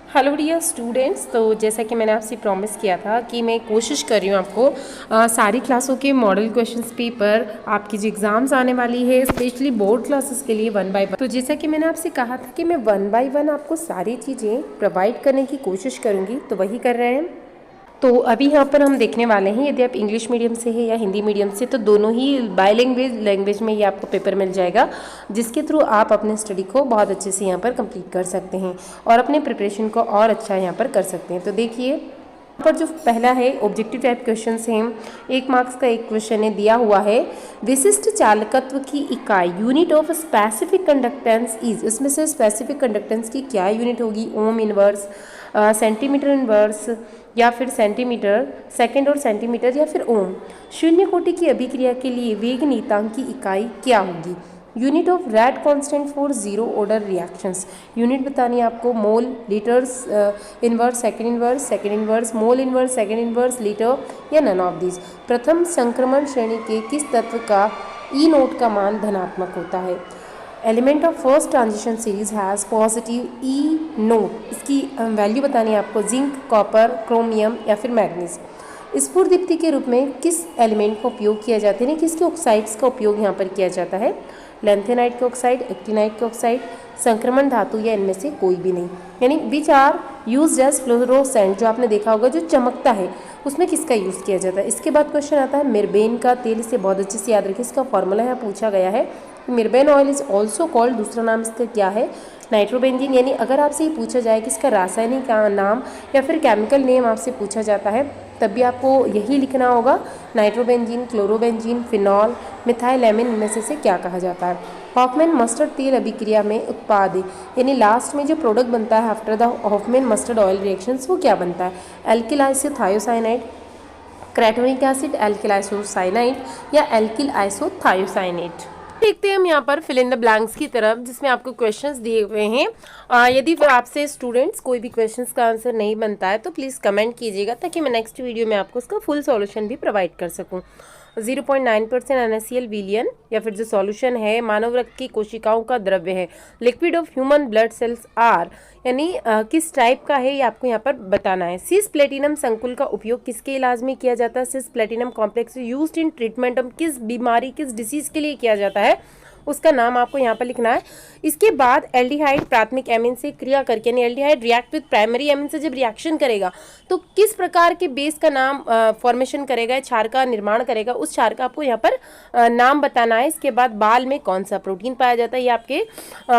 Hello dear students. तो जैसा कि मैंने आपसे प्रॉमिस किया था कि मैं कोशिश कर रही हूँ आपको सारी क्लासों के मॉडल क्वेश्चंस पेपर आपकी जो एग्ज़ाम्स आने वाली है स्पेशली बोर्ड क्लासेस के लिए 1 बाय 1। तो जैसा कि मैंने आपसे कहा था कि मैं 1 बाय 1 आपको सारी चीज़ें प्रोवाइड करने की कोशिश करूँगी, तो वही कर रहे हैं। तो अभी यहाँ पर हम देखने वाले हैं, यदि आप इंग्लिश मीडियम से है या हिंदी मीडियम से, तो दोनों ही बाईलैंग्वेज लैंग्वेज में ये आपको पेपर मिल जाएगा, जिसके थ्रू आप अपने स्टडी को बहुत अच्छे से यहाँ पर कंप्लीट कर सकते हैं और अपने प्रिपरेशन को और अच्छा यहाँ पर कर सकते हैं। तो देखिए यहाँ पर जो पहला है ऑब्जेक्टिव टाइप क्वेश्चन हैं, 1 मार्क्स का एक क्वेश्चन है, दिया हुआ है विशिष्ट चालकत्व की इकाई unit of specific conductance is. इसमें से स्पेसिफिक कंडक्टेंस की क्या यूनिट होगी? ओम इनवर्स, सेंटीमीटर इनवर्स, या फिर सेंटीमीटर सेकंड और सेंटीमीटर, या फिर ओम। शून्य कोटि की अभिक्रिया के लिए वेग नियतांक की इकाई क्या होगी? Unit of rate constant for zero order reactions. Unit बतानी है आपको, mole, litres, inverse, second inverse, mole inverse, second inverse, litre, या नन ऑफ दिस। प्रथम संक्रमण श्रेणी के किस तत्व का ई नोट का मान धनात्मक होता है? Element of first transition series has positive E note. इसकी वैल्यू बतानी है आपको, जिंक, कॉपर, क्रोमियम, या फिर मैग्नीज। स्फुरदीप्ति के रूप में किस एलिमेंट का उपयोग किया जाता है? किसके ऑक्साइड्स का उपयोग यहाँ पर किया जाता है? लेंथेनाइट के ऑक्साइड, एक्टिनाइट के ऑक्साइड, संक्रमण धातु, या इनमें से कोई भी नहीं। यानी which are use as fluorescent, जो आपने देखा होगा जो चमकता है, उसमें किसका यूज़ किया जाता है? इसके बाद क्वेश्चन आता है मिर्बेन का तेल। इसे बहुत अच्छे से याद रखिए, इसका फॉर्मूला यहाँ पूछा गया है। मिर्बेन ऑयल इज ऑल्सो कॉल्ड, दूसरा नाम इसका क्या है? नाइट्रोबेंजीन। यानी अगर आपसे ये पूछा जाए कि इसका रासायनिक नाम या फिर केमिकल नेम आपसे पूछा जाता है, तब भी आपको यही लिखना होगा, नाइट्रोबेंजीन, क्लोरोबेंजीन, फिनॉल, मिथाइलेमिन, इनमें से क्या कहा जाता है? हॉफमैन मस्टर्ड तेल अभिक्रिया में उत्पाद, यानी लास्ट में जो प्रोडक्ट बनता है after the Hofmann mustard oil reactions, वो क्या बनता है? Alkyl isothiocyanide, crotonic acid, alkyl isocyanide, या एल्किल आइसोथायोसाइनेट। देखते हैं हम यहाँ पर फिल इन द ब्लैंक्स की तरफ, जिसमें आपको क्वेश्चंस दिए हुए हैं। यदि फिर आपसे स्टूडेंट्स कोई भी क्वेश्चंस का आंसर नहीं बनता है तो प्लीज़ कमेंट कीजिएगा, ताकि मैं नेक्स्ट वीडियो में आपको उसका फुल सॉल्यूशन भी प्रोवाइड कर सकूँ। 0.9% NaCl विलियन, या फिर जो सॉल्यूशन है मानव रक्त की कोशिकाओं का द्रव्य है। Liquid of human blood cells are, यानी किस टाइप का है ये आपको यहाँ पर बताना है। सिस प्लेटिनम संकुल का उपयोग किसके इलाज में किया जाता है? Cis platinum complex used in treatment of किस बीमारी, किस डिसीज के लिए किया जाता है, उसका नाम आपको यहाँ पर लिखना है। इसके बाद एल्डिहाइड प्राथमिक एमिन से क्रिया करके, यानी aldehyde react with primary amine से जब रिएक्शन करेगा तो किस प्रकार के बेस का नाम फॉर्मेशन करेगा, क्षार का निर्माण करेगा, उस क्षार का आपको यहाँ पर नाम बताना है। इसके बाद बाल में कौन सा प्रोटीन पाया जाता है, ये आपके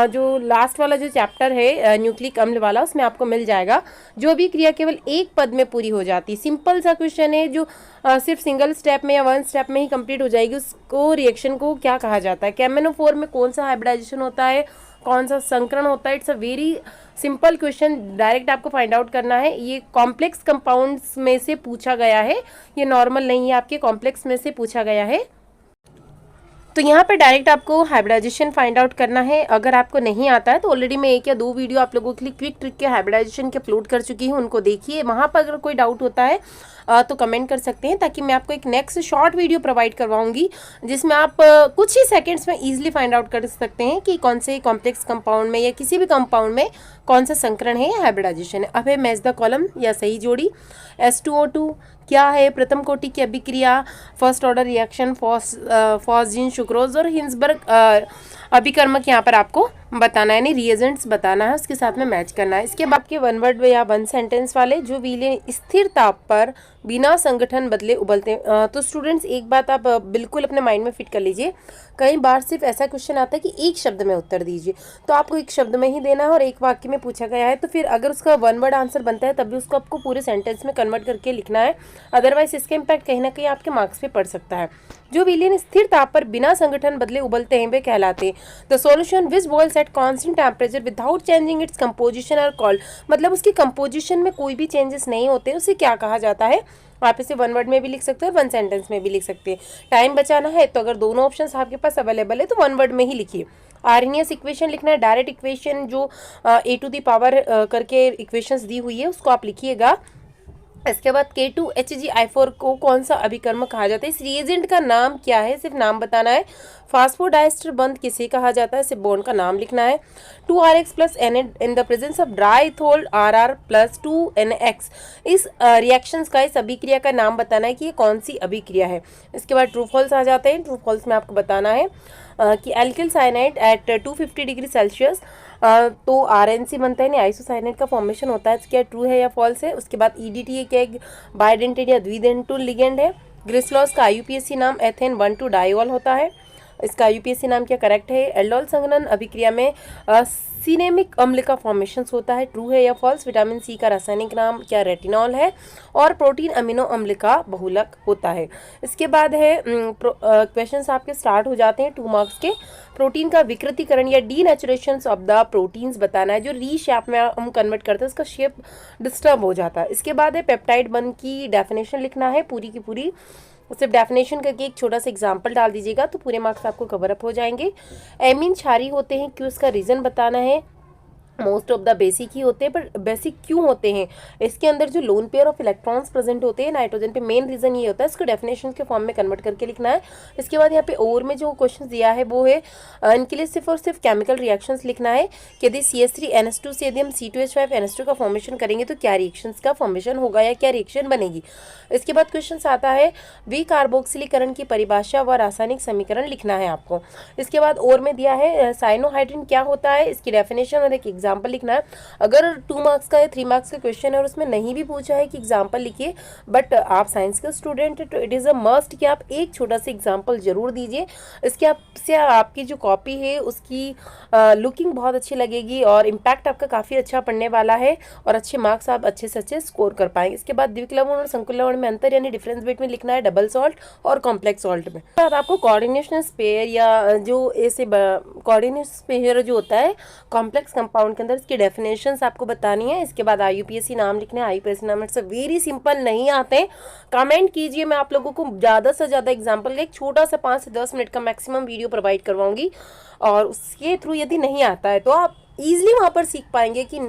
जो लास्ट वाला जो चैप्टर है न्यूक्लिक अम्ल वाला, उसमें आपको मिल जाएगा। जो भी क्रिया केवल एक पद में पूरी हो जाती है, सिंपल सा क्वेश्चन है, जो सिर्फ सिंगल स्टेप में या 1 स्टेप में ही कंप्लीट हो जाएगी, उसको रिएक्शन को क्या कहा जाता है? केमेनोफोर में कौन सा हाइब्रिडाइजेशन होता है, कौन सा संकरण होता है? It's a very simple question, direct आपको फाइंड आउट करना है। ये कॉम्प्लेक्स कंपाउंड्स में से पूछा गया है, ये नॉर्मल नहीं है, आपके कॉम्प्लेक्स में से पूछा गया है। तो यहाँ पर डायरेक्ट आपको हाइब्रिडाइजेशन फाइंड आउट करना है। अगर आपको नहीं आता है तो ऑलरेडी मैं 1 या 2 वीडियो आप लोगों के लिए क्विक ट्रिक के हाइब्रिडाइजेशन के अपलोड कर चुकी हूँ, उनको देखिए। वहाँ पर अगर कोई डाउट होता है तो कमेंट कर सकते हैं, ताकि मैं आपको एक नेक्स्ट शॉर्ट वीडियो प्रोवाइड करवाऊंगी, जिसमें आप कुछ ही सेकंड्स में इजीली फाइंड आउट कर सकते हैं कि कौन से कॉम्प्लेक्स कंपाउंड में या किसी भी कंपाउंड में कौन सा संकरण है या हाइब्रिडाइजेशन है। अब है मैच द कॉलम या सही जोड़ी। H2O2 क्या है? प्रथम कोटि की अभिक्रिया, first order reaction, phosgene sucrose और हिंसबर्ग अभिकर्मक यहाँ पर आपको बताना है, यानी रिएजेंट्स बताना है, उसके साथ में मैच करना है। इसके बाद के 1 वर्ड या 1 सेंटेंस वाले, जो विलयन स्थिर ताप पर बिना संगठन बदले उबलते हैं। तो स्टूडेंट्स एक बात आप बिल्कुल अपने माइंड में फिट कर लीजिए, कई बार सिर्फ ऐसा क्वेश्चन आता है कि एक शब्द में उत्तर दीजिए, तो आपको एक शब्द में ही देना है और एक वाक्य में पूछा गया है, तो फिर अगर उसका 1 वर्ड आंसर बनता है तब भी उसको आपको पूरे सेंटेंस में कन्वर्ट करके लिखना है, अदरवाइज इसका इम्पैक्ट कहीं ना कहीं आपके मार्क्स पे पड़ सकता है। जो विलयन स्थिर ताप पर बिना संगठन बदले उबलते हैं वे कहलाते हैं। The solution which boils at constant temperature without changing its composition are called, मतलब उसकी कंपोजिशन में कोई भी चेंजेस नहीं होते, उसे क्या कहा जाता है? आप इसे 1 वर्ड में भी लिख सकते हैं और 1 सेंटेंस में भी लिख सकते हैं। टाइम बचाना है तो अगर दोनों ऑप्शंस आपके पास अवेलेबल है तो 1 वर्ड में ही लिखिए। आर्हेनियस इक्वेशन लिखना है, डायरेक्ट इक्वेशन जो a टू द पावर करके इक्वेशंस दी हुई है उसको आप लिखिएगा। इसके बाद K2HgI4 को कौन सा अभिकर्मक कहा जाता है, इस रिएजेंट का नाम क्या है, सिर्फ नाम बताना है। फास्फोडाइस्टर बंध किसे कहा जाता है, सिर्फ बॉन्ड का नाम लिखना है। 2Rx plus Na in the presence of diethyl Rr plus 2NX, इस रिएक्शंस का, इस अभिक्रिया का नाम बताना है कि ये कौन सी अभिक्रिया है। इसके बाद ट्रू फॉल्स आ जाते हैं। ट्रू फॉल्स में आपको बताना है कि alkyl cyanide at 250 degree Celsius तो RNC बनता है, नहीं आइसोसाइनेट का फॉर्मेशन होता है, क्या ट्रू है या फॉल्स है। उसके बाद EDTA क्या एक बाइडेंटेड या द्विडेंटल लिगेंड है। ग्रिसलॉस का IUPAC नाम एथेन 1,2 डाइऑल होता है, इसका IUPAC नाम क्या करेक्ट है। एल्डोल संघनन अभिक्रिया में सिनेमिक अम्ल का फॉर्मेशन होता है, ट्रू है या फॉल्स। विटामिन C का रासायनिक नाम क्या रेटिनॉल है। और प्रोटीन अमीनो अम्ल का बहुलक होता है। इसके बाद है क्वेश्चंस आपके स्टार्ट हो जाते हैं 2 मार्क्स के। प्रोटीन का विकृतीकरण या डीनेचुरेशन ऑफ द प्रोटीन्स बताना है, जो री शेप में हम कन्वर्ट करते हैं उसका शेप डिस्टर्ब हो जाता है। इसके बाद है पेप्टाइड बंध की डेफिनेशन लिखना है पूरी की पूरी, सिर्फ डेफिनेशन करके एक छोटा सा एग्जाम्पल डाल दीजिएगा तो पूरे मार्क्स आपको कवर अप हो जाएंगे। एमीन क्षारी होते हैं, क्यों, इसका रीज़न बताना है। मोस्ट ऑफ द बेसिक ही होते हैं, पर बेसिक क्यों होते हैं, इसके अंदर जो lone pair of electrons present होते हैं नाइट्रोजन पे, मेन रीजन ये होता है। इसको डेफिनेशन के फॉर्म में कन्वर्ट करके लिखना है। इसके बाद यहाँ पे और में जो क्वेश्चन दिया है वो है इनके लिए सिर्फ और सिर्फ केमिकल रिएक्शंस लिखना है कि यदि CH3NH2 से यदि हम C2H5NH2 का फॉर्मेशन करेंगे तो क्या रिएक्शंस का फॉर्मेशन होगा या क्या रिएक्शन बनेगी। इसके बाद क्वेश्चन आता है विकार्बोक्सिलीकरण की परिभाषा व रासायनिक समीकरण लिखना है आपको। इसके बाद और में दिया है साइनोहाइड्रिन क्या होता है, इसकी डेफिनेशन और एक एग्जाम्पल लिखना है। अगर 2 मार्क्स का या 3 मार्क्स का क्वेश्चन है और उसमें नहीं भी पूछा है कि एग्जाम्पल लिखिए, बट आप साइंस के स्टूडेंट है तो इट इज़ अ मस्ट कि आप एक छोटा सा एग्जाम्पल जरूर दीजिए। इसके आपसे आपकी जो कॉपी है उसकी लुकिंग बहुत अच्छी लगेगी और इम्पैक्ट आपका काफ़ी अच्छा पड़ने वाला है और अच्छे मार्क्स आप अच्छे से अच्छे स्कोर कर पाएंगे। इसके बाद द्विक लवण और संकुल लवण में अंतर यानी डिफरेंस बिटवीन लिखना है डबल सॉल्ट और कॉम्प्लेक्स सॉल्ट में। बाद आपको कोऑर्डिनेशन पेयर या जो ऐसे कोऑर्डिनेशन पेयर जो होता है कॉम्प्लेक्स कंपाउंड के अंदर, इसकी डेफिनेशंस आपको बतानी है। इसके बाद IUPAC नाम लिखना है। IUPAC नाम से वेरी सिंपल नहीं आते, कमेंट कीजिए, मैं आप लोगों को ज़्यादा से ज़्यादा एग्जाम्पल का एक छोटा सा 5 से 10 मिनट का मैक्सिमम वीडियो प्रोवाइड करवाऊंगी और उसके थ्रू यदि नहीं आता है तो आप ईजिली वहाँ पर सीख पाएंगे कि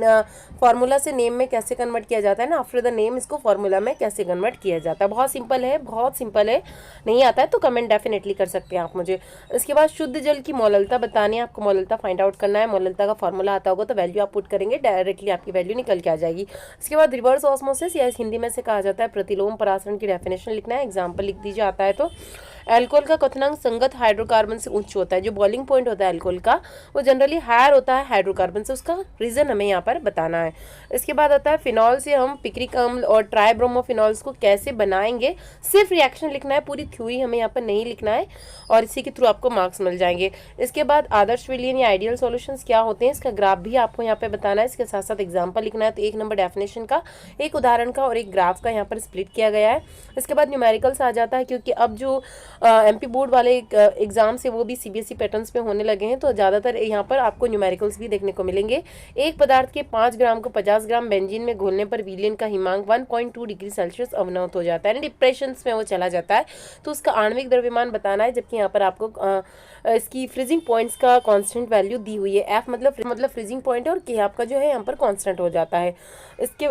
फार्मूला से नेम में कैसे कन्वर्ट किया जाता है ना, आफ्टर द नेम इसको फार्मूला में कैसे कन्वर्ट किया जाता है। बहुत सिंपल है, बहुत सिंपल है। नहीं आता है तो कमेंट डेफिनेटली कर सकते हैं आप मुझे। इसके बाद शुद्ध जल की मौललता बतानी है, आपको मौललता फाइंड आउट करना है। मौललता का फार्मूला आता होगा तो वैल्यू आप पुट करेंगे, डायरेक्टली आपकी वैल्यू निकल के आ जाएगी। इसके बाद रिवर्स ऑस्मोसिस या हिंदी में से कहा जाता है प्रतिलोम परासरण की डेफिनेशन लिखना है। एग्जाम्पल लिख दीजिए आता है तो। एल्कोहल का क्वथनांक संगत हाइड्रोकार्बन से उच्च होता है, जो बॉइलिंग पॉइंट होता है अल्कोहल का वो जनरली हायर होता है हाइड्रोकार्बन से, उसका रीजन हमें यहाँ पर बताना है। इसके बाद आता है फिनॉल से हम पिक्रिक अम्ल और ट्राइब्रोमोफिनॉल्स को कैसे बनाएंगे, सिर्फ रिएक्शन लिखना है, पूरी थ्योरी हमें यहाँ पर नहीं लिखना है और इसी के थ्रू आपको मार्क्स मिल जाएंगे। इसके बाद आदर्श विलयन या आइडियल सॉल्यूशंस क्या होते हैं, इसका ग्राफ भी आपको यहाँ पे बताना है। इसके साथ साथ एग्जाम्पल लिखना है, तो 1 नंबर डेफिनेशन का, एक उदाहरण का और एक ग्राफ का यहाँ पर स्प्लिट किया गया है। इसके बाद न्यूमेरिकल्स आ जाता है, क्योंकि अब जो MP बोर्ड वाले एग्जाम से वो भी CBSE पैटर्न्स पे होने लगे हैं तो ज़्यादातर यहाँ पर आपको न्यूमेरिकल्स भी देखने को मिलेंगे। एक पदार्थ के 5 ग्राम को 50 ग्राम बेंजीन में घोलने पर विलयन का हिमांक 1.2 डिग्री सेल्सियस अवनत हो जाता है, डिप्रेशन में वो चला जाता है, तो उसका आणविक द्रव्यमान बताना है। जबकि यहाँ पर आपको इसकी फ्रीजिंग पॉइंट्स का कांस्टेंट वैल्यू दी हुई है, F मतलब फ्रीजिंग पॉइंट है और K आपका जो है यहाँ पर कांस्टेंट हो जाता है।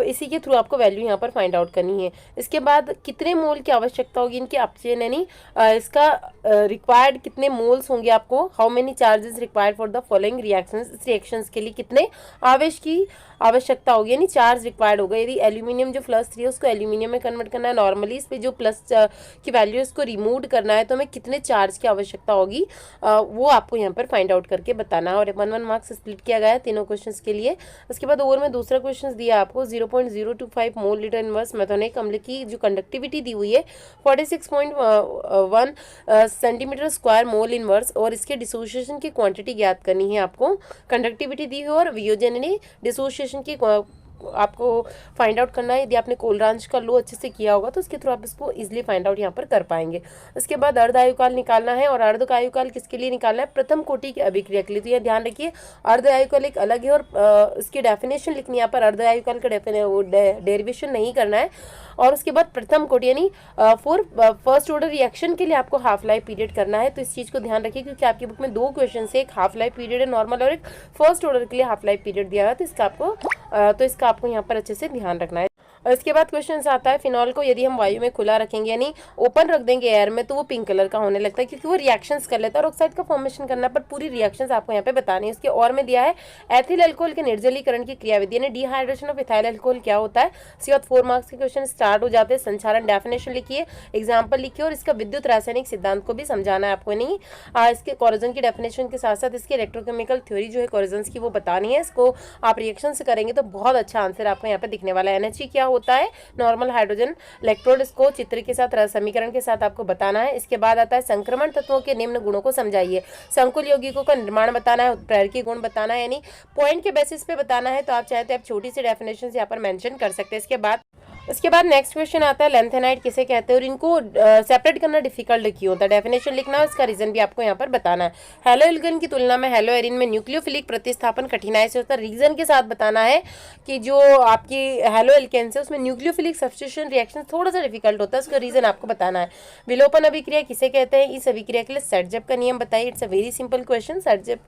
इसी के थ्रू आपको वैल्यू यहाँ पर फाइंड आउट करनी है। इसके बाद कितने मोल की आवश्यकता होगी इनके अपचयन, यानी इसका रिक्वायर्ड कितने मोल्स होंगे आपको, how many charges required for the following reactions, इस रिएक्शंस के लिए कितने आवेश की आवश्यकता होगी, यानी चार्ज रिक्वायर्ड होगा। यदि एल्यूमिनियम जो +3 है उसको एल्यूमिनियम में कन्वर्ट करना है, नॉर्मली इस पे जो प्लस की वैल्यू है उसको रिमूव करना है, तो हमें कितने चार्ज की आवश्यकता होगी वो आपको यहाँ पर फाइंड आउट करके बताना है। और 1 मार्क्स स्प्लिट किया गया है तीनों क्वेश्चंस के लिए। उसके बाद और में दूसरा क्वेश्चन दिया आपको 0.025 मोल लीटर इनवर्स मेथोनिक अम्ल की जो कंडक्टिविटी दी हुई है 46.1 सेंटीमीटर स्क्वायर मोल इनवर्स, और इसके डिसोसिएशन की क्वांटिटी ज्ञात करनी है आपको। कंडक्टिविटी दी है और वियोजन यानी डिसोसिएशन की आपको फाइंड आउट करना है। यदि आपने कोलरांच का लो अच्छे से किया होगा तो उसके थ्रू आप इसको इजीली फाइंड आउट यहाँ पर कर पाएंगे। इसके बाद अर्ध आयुकाल निकालना है, और अर्ध आयुकाल किसके लिए निकालना है, प्रथम कोटि की अभिक्रिया के लिए। तो यह ध्यान रखिए अर्ध आयुकाल एक अलग है और इसकी डेफिनेशन लिखनी है यहाँ पर, अर्ध आयुकाल का डेरिवेशन नहीं करना है। और उसके बाद प्रथम कोटि यानी फॉर फर्स्ट ऑर्डर रिएक्शन के लिए आपको हाफ लाइफ पीरियड करना है, तो इस चीज़ को ध्यान रखिए क्योंकि आपकी बुक में 2 क्वेश्चन है, एक हाफ लाइफ पीरियड है नॉर्मल और एक फर्स्ट ऑर्डर के लिए हाफ लाइफ पीरियड दिया है, तो इसका आपको यहाँ पर अच्छे से ध्यान रखना है। और इसके बाद क्वेश्चन आता है फिनॉल को यदि हम वायु में खुला रखेंगे यानी ओपन रख देंगे एयर में तो वो पिंक कलर का होने लगता है क्योंकि वो रिएक्शंस कर लेता है और ऑक्साइड का फॉर्मेशन करना, पर पूरी रिएक्शंस आपको यहाँ पे बतानी है। इसके और में दिया है एथिल अल्कोहल के निर्जलीकरण की क्रियाविधि यानी डिहाइड्रेशन ऑफ इथाइल अल्कोहल क्या होता है। इसके बाद 4 मार्क्स के क्वेश्चन स्टार्ट हो जाते हैं। संचालन डेफिनेशन लिखिए, एग्जाम्पल लिखिए और इसका विद्युत रासायनिक सिद्धांत को भी समझाना है आपको। नहीं इसके कोरोजन की डेफिनेशन के साथ साथ इसकी इलेक्ट्रोकेमिकल थ्योरी जो है कोरोजन की वो बतानी है। इसको आप रिएक्शन से करेंगे तो बहुत अच्छा आंसर आपको यहाँ पे दिखने वाला है। NH क्या होता है, नॉर्मल हाइड्रोजन इलेक्ट्रोड, इसको चित्र के साथ समीकरण के साथ आपको बताना है। इसके बाद आता है संक्रमण तत्वों के निम्न गुणों को समझाइए। संकुल यौगिकों का निर्माण बताना है, उत्प्रेरकी गुण बताना है, यानी पॉइंट के बेसिस पे बताना है। तो आप चाहते हैं आप छोटी सी डेफिनेशन यहाँ पर मेंशन कर सकते हैं। इसके बाद नेक्स्ट क्वेश्चन आता है लेंथेनाइड किसे कहते हैं और इनको सेपरेट करना डिफिकल्ट क्यों होता है। डेफिनेशन लिखना है, उसका रीजन भी आपको यहाँ पर बताना है। हेलो एल्केन की तुलना में हेलो एरिन में न्यूक्लियोफिलिक प्रतिस्थापन कठिनाई से होता है। रीजन के साथ बताना है कि जो आपकी हेलो एल्केन से उसमें न्यूक्लियोफिलिक सब्स्टिट्यूशन रिएक्शन थोड़ा सा डिफिकल्ट होता है, उसका रीजन आपको बताना है। विलोपन अभिक्रिया किसे कहते हैं, इस अभिक्रिया के लिए सर्जप का नियम बताइए। It's a very simple question. सर्जप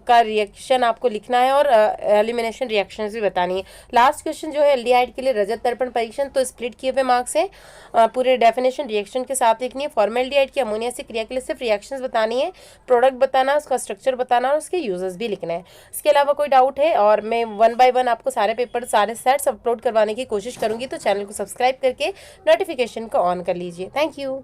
का रिएक्शन आपको लिखना है और एलिमिनेशन रिएक्शन भी बतानी है। लास्ट क्वेश्चन जो है एल्डिहाइड के लिए रजत दर्पण परीक्षण, तो स्प्लिट किए हुए मार्क्स है। पूरे डेफिनेशन रिएक्शन के साथ लिखनी है। फॉर्मेल्डिहाइड की अमोनिया से क्रिया के लिए सिर्फ रिएक्शंस बतानी है, प्रोडक्ट बताना, उसका स्ट्रक्चर बताना और उसके यूजेस भी लिखना है। इसके अलावा कोई डाउट है और मैं 1 बाय 1 आपको सारे पेपर सारे सेट्स अपलोड करवाने की कोशिश करूंगी, तो चैनल को सब्सक्राइब करके नोटिफिकेशन को ऑन कर लीजिए। Thank you.